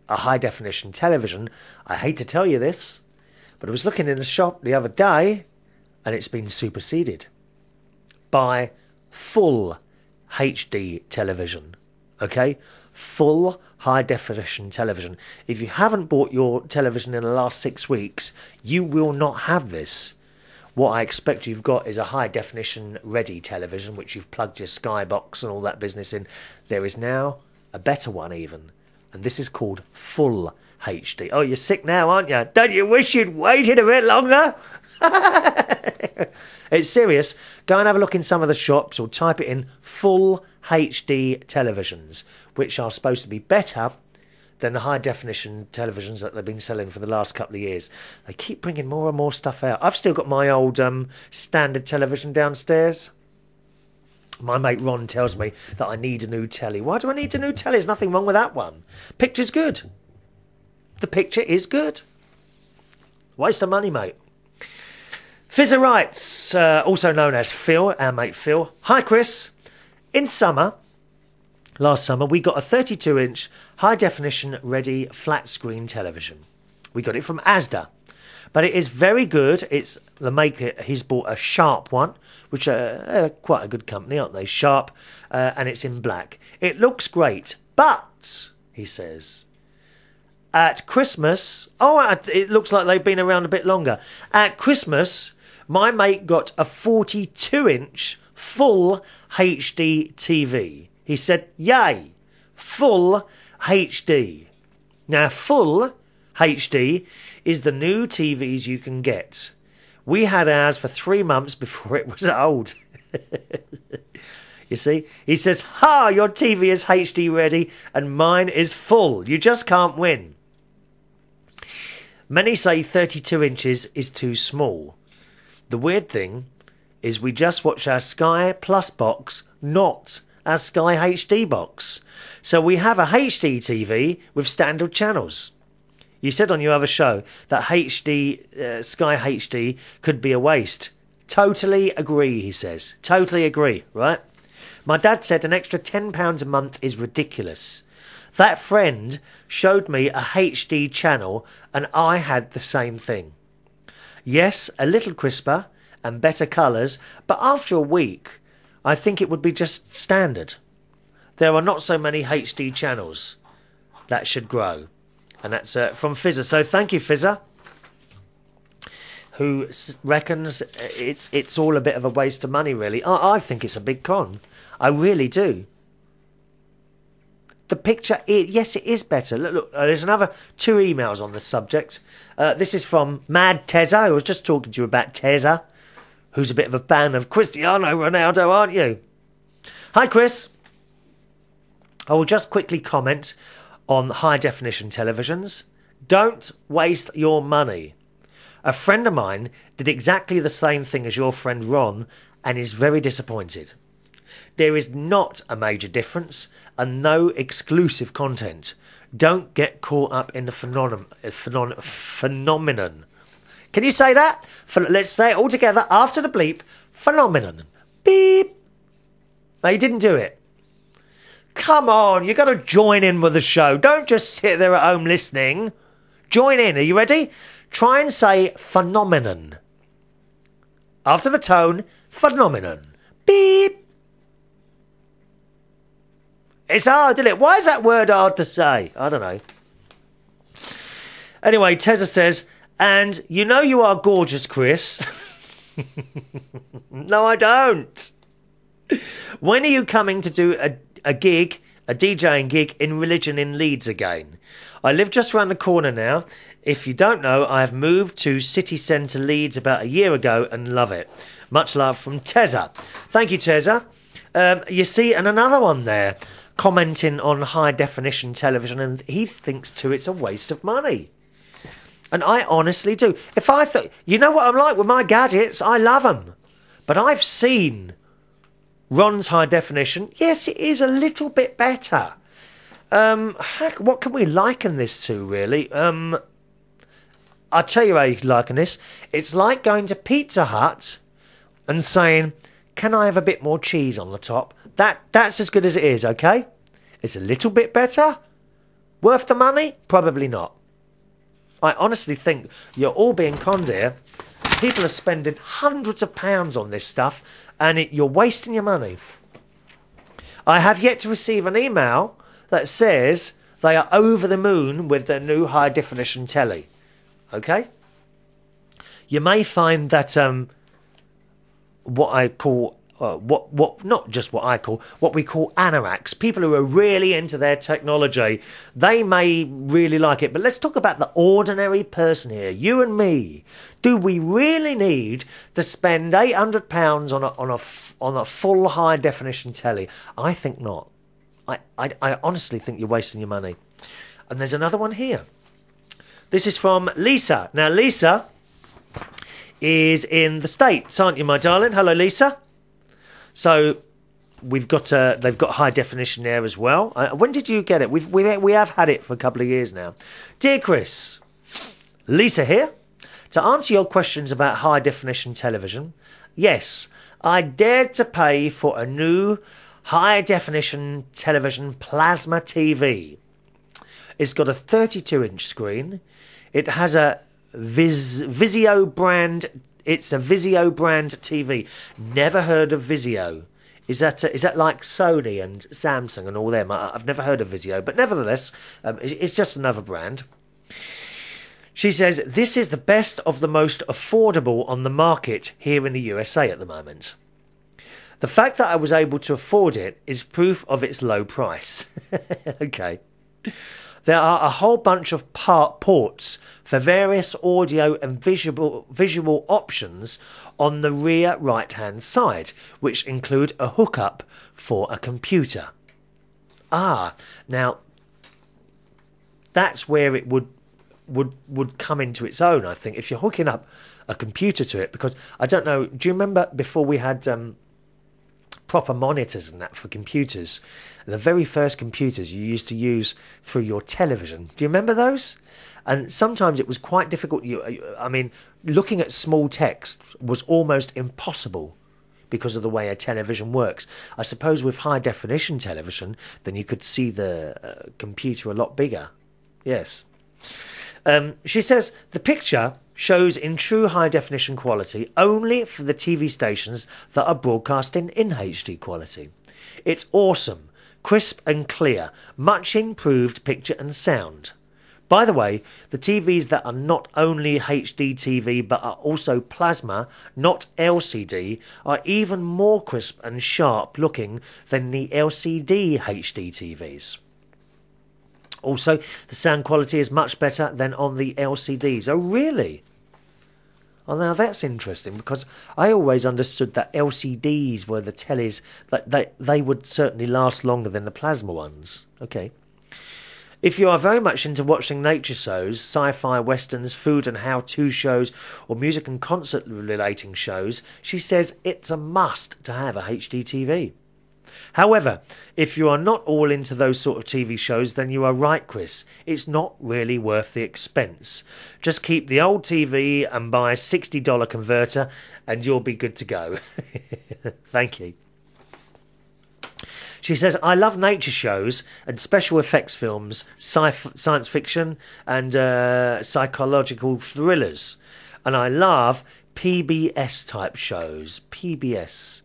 a high-definition television, I hate to tell you this, but I was looking in the shop the other day, and it's been superseded by full HD television, okay? Full high-definition television. If you haven't bought your television in the last 6 weeks, you will not have this. What I expect you've got is a high-definition ready television, which you've plugged your Skybox and all that business in. There is now a better one even, and this is called Full HD. Oh, you're sick now, aren't you? Don't you wish you'd waited a bit longer? It's serious. Go and have a look in some of the shops, or type it in Full HD televisions, which are supposed to be better than the high-definition televisions that they've been selling for the last couple of years. They keep bringing more and more stuff out. I've still got my old standard television downstairs. My mate Ron tells me that I need a new telly. Why do I need a new telly? There's nothing wrong with that one. Picture's good. The picture is good. Waste of money, mate. Fizzer writes, also known as Phil, our mate Phil. Hi, Chris. In summer... Last summer, we got a 32-inch high-definition ready flat-screen television. We got it from ISDN, but it is very good. It's the maker. He's bought a Sharp one, which are quite a good company, aren't they? Sharp, and it's in black. It looks great, but he says, at Christmas, it looks like they've been around a bit longer. At Christmas, my mate got a 42-inch full HD TV. He said, yay, full HD. Now, full HD is the new TVs you can get. We had ours for 3 months before it was old. You see? He says, ha, your TV is HD ready and mine is full. You just can't win. Many say 32 inches is too small. The weird thing is we just watch our Sky Plus box, not our Sky HD box. So we have a HD TV with standard channels. You said on your other show that HD, Sky HD could be a waste. Totally agree, he says. Totally agree, right? My dad said an extra £10 a month is ridiculous. That friend showed me a HD channel and I had the same thing. Yes, a little crisper and better colours, but after a week, I think it would be just standard. There are not so many HD channels. That should grow. And that's from Fizzer. So thank you, Fizzer, who reckons it's all a bit of a waste of money, really. I think it's a big con. I really do. The picture, yes, it is better. Look, there's another 2 emails on the subject. This is from Mad Tezza. I was just talking to you about Tezza, who's a bit of a fan of Cristiano Ronaldo, aren't you? Hi, Chris. I will just quickly comment on high-definition televisions. Don't waste your money. A friend of mine did exactly the same thing as your friend Ron and is very disappointed. There is not a major difference and no exclusive content. Don't get caught up in the phenomenon. Can you say that? Let's say it all together after the bleep. Phenomenon. Beep. No, you didn't do it. Come on, you've got to join in with the show. Don't just sit there at home listening. Join in. Are you ready? Try and say phenomenon. After the tone, phenomenon. Beep. It's hard, isn't it? Why is that word hard to say? I don't know. Anyway, Tessa says, and you know you are gorgeous, Chris. No, I don't. When are you coming to do a gig, a DJing gig in Religion in Leeds again? I live just around the corner now. If you don't know, I have moved to city centre Leeds about a year ago and love it. Much love from Tessa. Thank you, Tessa. You see, and another one there commenting on high definition television, and he thinks too it's a waste of money. And I honestly do. If I thought, you know what I'm like with my gadgets, I love them. But I've seen Ron's high definition. Yes, it is a little bit better. What can we liken this to, really? I'll tell you how you can liken this. It's like going to Pizza Hut and saying, can I have a bit more cheese on the top? That's as good as it is, okay? It's a little bit better. Worth the money? Probably not. I honestly think you're all being conned here. People are spending hundreds of pounds on this stuff, and you're wasting your money. I have yet to receive an email that says they are over the moon with their new high definition telly. Okay? You may find that what I call not just what I call, what we call anoraks, people who are really into their technology, they may really like it. But let's talk about the ordinary person here, you and me. Do we really need to spend £800 on a full high definition telly? I think not. I honestly think you're wasting your money. And there's another one here. This is from Lisa. Now, Lisa is in the States, aren't you, my darling? Hello, Lisa. So they've got high definition there as well. When did you get it? We have had it for a couple of years now. Dear Chris, Lisa here. To answer your questions about high definition television, yes, I dared to pay for a new high definition television plasma TV. It's got a 32-inch screen. It has a Vizio brand. It's a Vizio brand TV. Never heard of Vizio. Is that like Sony and Samsung and all them? I've never heard of Vizio, but nevertheless, it's just another brand. She says, this is the best of the most affordable on the market here in the USA at the moment. The fact that I was able to afford it is proof of its low price. Okay. There are a whole bunch of ports for various audio and visual options on the rear right-hand side, which include a hookup for a computer. Now that's where it would come into its own, I think, if you're hooking up a computer to it, because I don't know, do you remember before we had proper monitors and that for computers? The very first computers you used to use through your television. Do you remember those? And sometimes it was quite difficult. I mean, looking at small text was almost impossible because of the way a television works. I suppose with high definition television, then you could see the computer a lot bigger. Yes. She says the picture shows in true high definition quality only for the TV stations that are broadcasting in HD quality. It's awesome, crisp and clear, much improved picture and sound. By the way, the TVs that are not only HD TV but are also plasma, not LCD, are even more crisp and sharp looking than the LCD HD TVs. Also, the sound quality is much better than on the LCDs. Oh, really? Oh, now that's interesting, because I always understood that LCDs were the tellies, that they would certainly last longer than the plasma ones. Okay. If you are very much into watching nature shows, sci-fi, westerns, food and how-to shows, or music and concert relating shows, she says it's a must to have a HD TV. However, if you are not all into those sort of TV shows, then you are right, Chris. It's not really worth the expense. Just keep the old TV and buy a $60 converter and you'll be good to go. Thank you. She says, I love nature shows and special effects films, science fiction and psychological thrillers. And I love PBS type shows. PBS.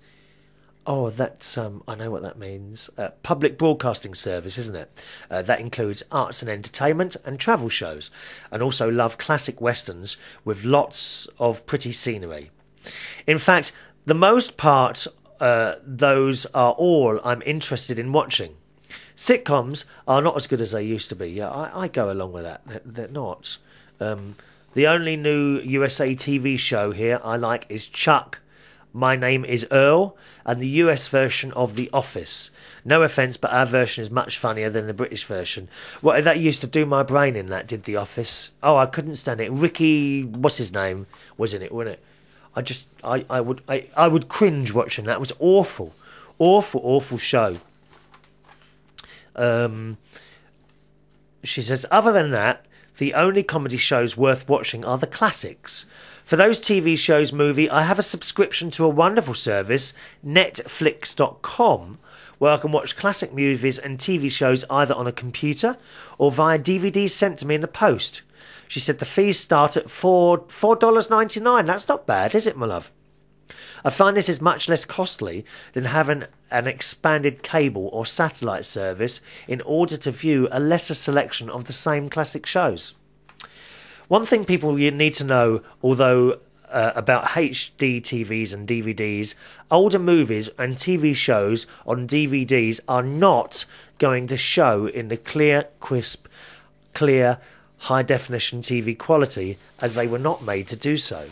Oh, that's I know what that means. Public broadcasting service, isn't it? That includes arts and entertainment and travel shows, and also love classic westerns with lots of pretty scenery. In fact, the most part, those are all I'm interested in watching. Sitcoms are not as good as they used to be. Yeah, I go along with that. They're not. The only new USA TV show here I like is Chuck. My Name is Earl, and the US version of The Office. No offence, but our version is much funnier than the British version. Well, that used to do my brain in, that did The Office. Oh, I couldn't stand it. Ricky, what's his name, was in it, wasn't it? I would cringe watching that. It was awful. Awful show. She says, other than that, the only comedy shows worth watching are the classics. For those TV shows, I have a subscription to a wonderful service, Netflix.com, where I can watch classic movies and TV shows either on a computer or via DVDs sent to me in the post. She said the fees start at $4.99. That's not bad, is it, my love? I find this is much less costly than having an expanded cable or satellite service in order to view a lesser selection of the same classic shows. One thing people need to know, although about HD TVs and DVDs, older movies and TV shows on DVDs are not going to show in the clear, crisp, high-definition TV quality, as they were not made to do so.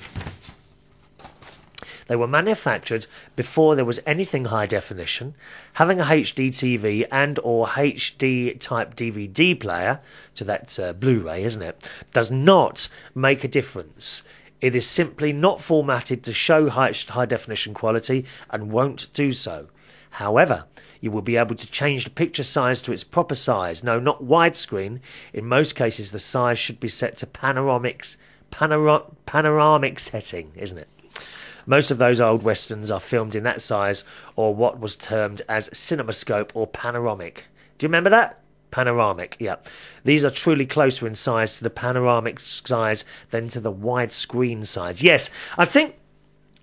They were manufactured before there was anything high definition. Having a HD TV and or HD type DVD player, to that Blu-ray, isn't it, does not make a difference. It is simply not formatted to show high definition quality and won't do so. However, you will be able to change the picture size to its proper size. No, not widescreen. In most cases, the size should be set to panoramic setting, isn't it? Most of those old westerns are filmed in that size, or what was termed as cinemascope or panoramic. Do you remember that? Panoramic, yeah. These are truly closer in size to the panoramic size than to the widescreen size. Yes, I think,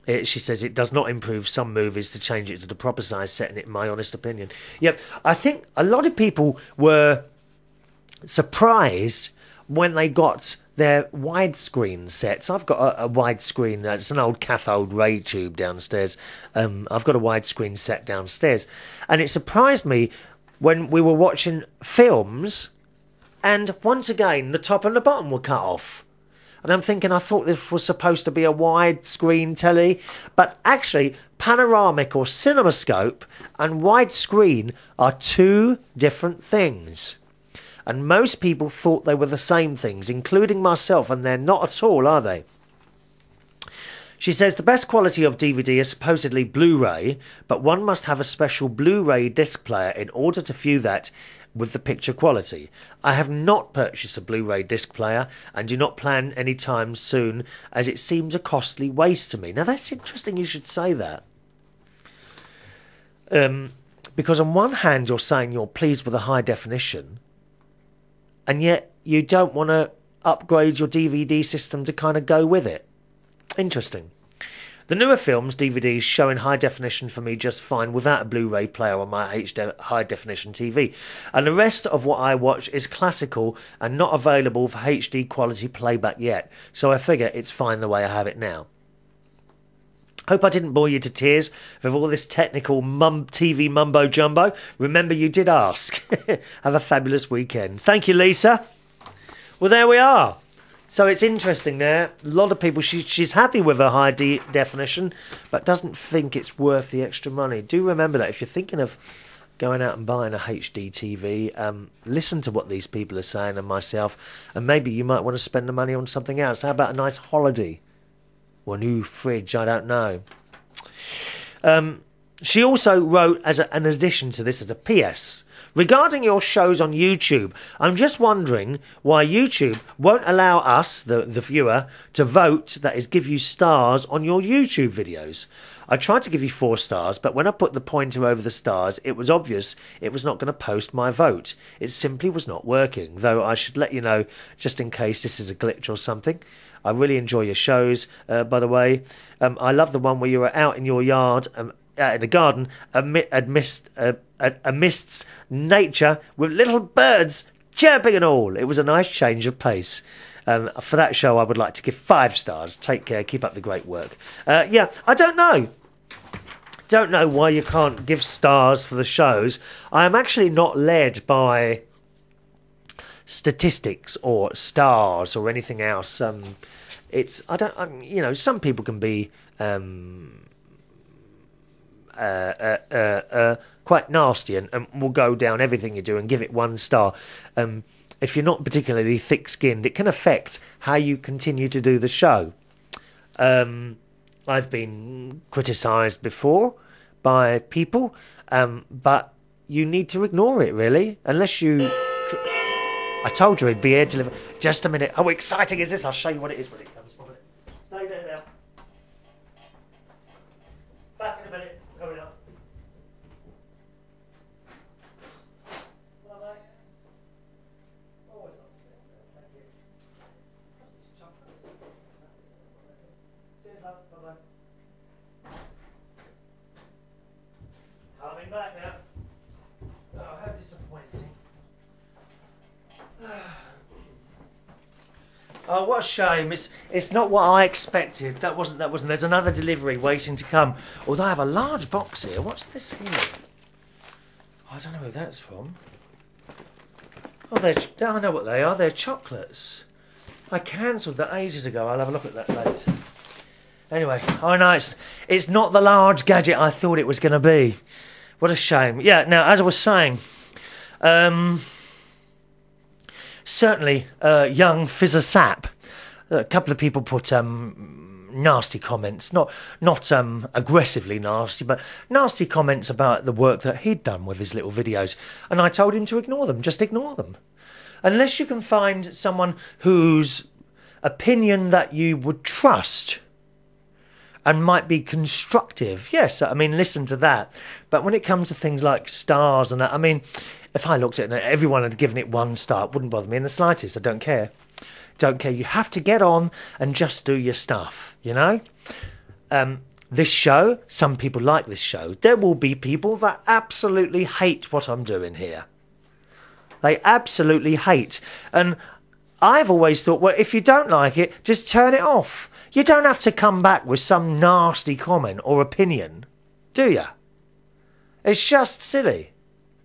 she says, it does not improve some movies to change it to the proper size setting, in my honest opinion. Yeah, I think a lot of people were surprised when they got their widescreen sets. I've got a widescreen, it's an old cathode ray tube downstairs. I've got a widescreen set downstairs. And it surprised me when we were watching films and once again the top and the bottom were cut off. And I'm thinking, I thought this was supposed to be a widescreen telly, but actually panoramic or cinemascope and widescreen are two different things. And most people thought they were the same things, including myself, and they're not at all, are they? She says the best quality of DVD is supposedly Blu-ray, but one must have a special Blu-ray disc player in order to view that with the picture quality. I have not purchased a Blu-ray disc player and do not plan any time soon, as it seems a costly waste to me. Now that's interesting you should say that. Because on one hand you're saying you're pleased with the high definition, and yet you don't want to upgrade your DVD system to kind of go with it. Interesting. The newer films, DVDs, show in high definition for me just fine without a Blu-ray player on my high definition TV. And the rest of what I watch is classical and not available for HD quality playback yet. So I figure it's fine the way I have it now. Hope I didn't bore you to tears with all this technical TV mumbo-jumbo. Remember, you did ask. Have a fabulous weekend. Thank you, Lisa. Well, there we are. So it's interesting there. A lot of people, she's happy with her high definition, but doesn't think it's worth the extra money. Do remember that if you're thinking of going out and buying a HD TV, listen to what these people are saying and myself, and maybe you might want to spend the money on something else. How about a nice holiday? Or a new fridge, I don't know. She also wrote, as an addition to this, as a PS, regarding your shows on YouTube, I'm just wondering why YouTube won't allow us, the viewer, to vote, that is, give you stars on your YouTube videos. I tried to give you 4 stars, but when I put the pointer over the stars, it was obvious it was not going to post my vote. It simply was not working, though I should let you know, just in case this is a glitch or something. I really enjoy your shows, by the way. I love the one where you were out in your yard in the garden amidst nature with little birds chirping and all. It was a nice change of pace. For that show, I would like to give 5 stars. Take care. Keep up the great work. Yeah, I don't know. Don't know why you can't give stars for the shows. I am actually not led by statistics or stars or anything else. Some people can be quite nasty and will go down everything you do and give it 1 star. If you're not particularly thick-skinned, it can affect how you continue to do the show. I've been criticised before by people, but you need to ignore it, really, unless you... I told you he'd be here to deliver. Just a minute. How exciting is this? I'll show you what it is when it comes. Stay there now. Back in a minute. Coming up. Coming back now. Oh, how disappointing. Oh, what a shame. It's not what I expected. That wasn't. There's another delivery waiting to come. Although I have a large box here. What's this here? I don't know who that's from. Oh, I know what they are. They're chocolates. I cancelled that ages ago. I'll have a look at that later. Anyway, I know it's not the large gadget I thought it was going to be. What a shame. Yeah, now, as I was saying, certainly young Fizzer Sap, a couple of people put nasty comments, not aggressively nasty, but nasty comments about the work that he'd done with his little videos. And I told him to ignore them, just ignore them. Unless you can find someone whose opinion that you would trust and might be constructive. Yes, I mean, listen to that. But when it comes to things like stars and that, I mean, if I looked at it and everyone had given it 1 star, it wouldn't bother me in the slightest. I don't care. Don't care. You have to get on and just do your stuff, you know? This show, some people like this show. There will be people that absolutely hate what I'm doing here. They absolutely hate. And I've always thought, well, if you don't like it, just turn it off. You don't have to come back with some nasty comment or opinion, do you? It's just silly.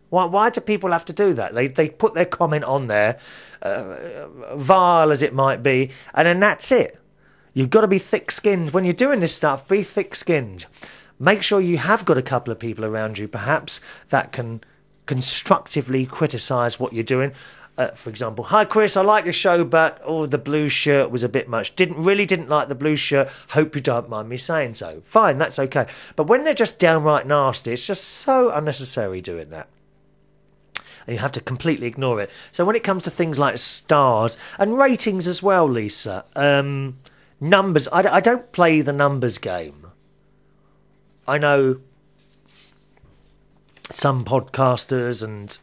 Why do people have to do that? They put their comment on there, vile as it might be, and then that's it. You've got to be thick-skinned. When you're doing this stuff, be thick-skinned. Make sure you have got a couple of people around you, perhaps, that can constructively criticise what you're doing. For example, hi Chris, I like your show, but the blue shirt was a bit much. Didn't like the blue shirt. Hope you don't mind me saying so. Fine, that's okay. But when they're just downright nasty, it's just so unnecessary doing that. And you have to completely ignore it. So when it comes to things like stars and ratings as well, Lisa, numbers, I don't play the numbers game. I know some podcasters and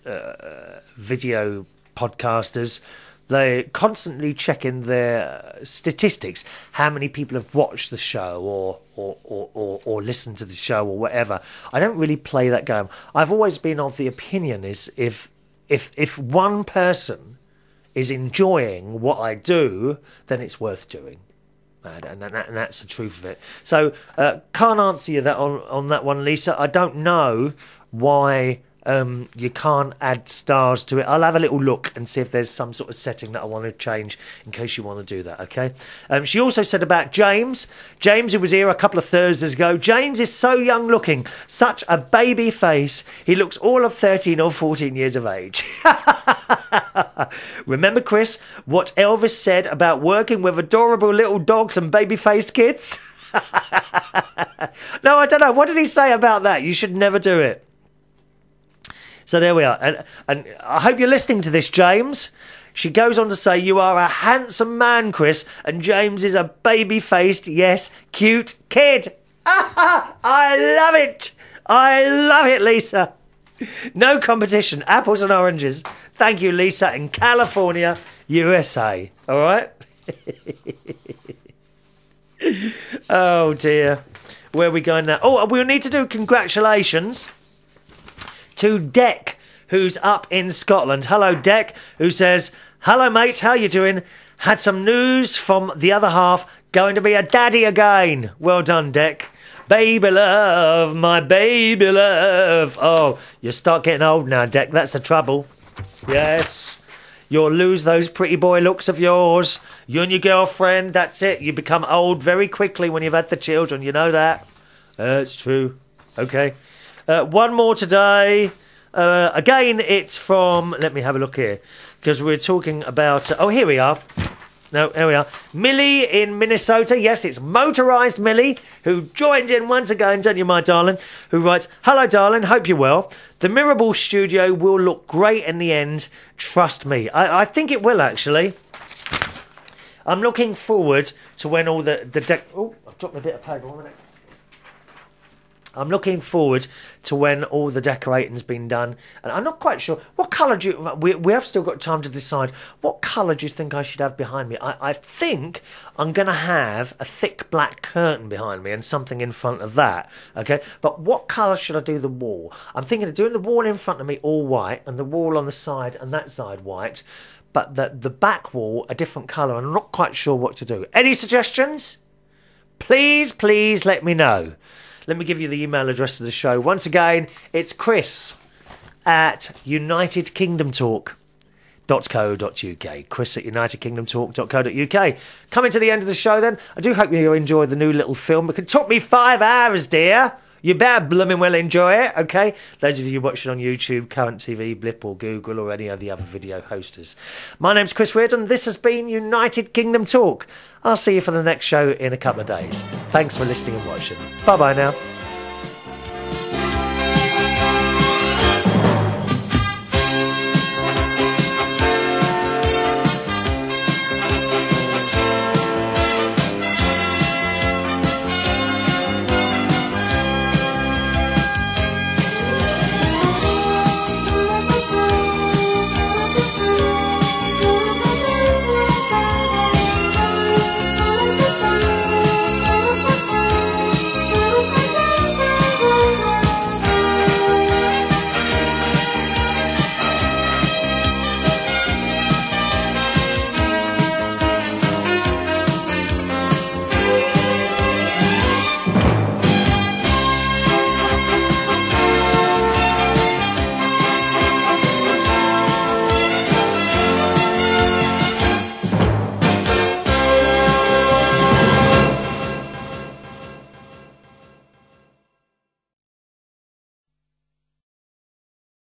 video podcasters, they're constantly checking their statistics, how many people have watched the show or listened to the show or whatever. I don't really play that game. I've always been of the opinion is if one person is enjoying what I do, then it's worth doing. And that's the truth of it. So can't answer you that on that one, Lisa. I don't know why you can't add stars to it. I'll have a little look and see if there's some sort of setting that I want to change in case you want to do that, okay? She also said about James, who was here a couple of Thursdays ago. James is so young looking, such a baby face. He looks all of 13 or 14 years of age. Remember, Chris, what Elvis said about working with adorable little dogs and baby-faced kids? No, I don't know. What did he say about that? You should never do it. So there we are. And I hope you're listening to this, James. She goes on to say, you are a handsome man, Chris, and James is a baby-faced, yes, cute kid. I love it. I love it, Lisa. No competition. Apples and oranges. Thank you, Lisa, in California, USA. All right? Oh, dear. Where are we going now? Oh, we'll need to do congratulations to Deck, who's up in Scotland. Hello, Deck, who says, hello, mate, how you doing? Had some news from the other half. Going to be a daddy again. Well done, Deck. Baby love, my baby love. Oh, you start getting old now, Deck. That's the trouble. Yes. You'll lose those pretty boy looks of yours. You and your girlfriend, that's it. You become old very quickly when you've had the children. You know that? It's true. Okay. One more today. Again, it's from... Let me have a look here. Because we're talking about... oh, here we are. No, here we are. Millie in Minnesota. Yes, it's motorised Millie, who joined in once again, don't you, my darling? Who writes, hello, darling. Hope you're well. The Mirable studio will look great in the end. Trust me. I think it will, actually. I'm looking forward to when all the oh, I've dropped a bit of paper. 1 minute. I'm looking forward to when all the decorating's been done. And I'm not quite sure. What colour do you... We have still got time to decide. What colour do you think I should have behind me? I think I'm going to have a thick black curtain behind me and something in front of that. Okay? But what colour should I do the wall? I'm thinking of doing the wall in front of me all white and the wall on the side and that side white. But the back wall a different colour. I'm not quite sure what to do. Any suggestions? Please, please let me know. Let me give you the email address of the show. Once again, it's chris@unitedkingdomtalk.co.uk. chris@unitedkingdomtalk.co.uk. Coming to the end of the show then. I do hope you enjoyed the new little film. It took me 5 hours, dear. You better blooming well enjoy it, okay? Those of you watching on YouTube, Current TV, Blip or Google or any of the other video hosters. My name's Chris Reardon. This has been United Kingdom Talk. I'll see you for the next show in a couple of days. Thanks for listening and watching. Bye-bye now.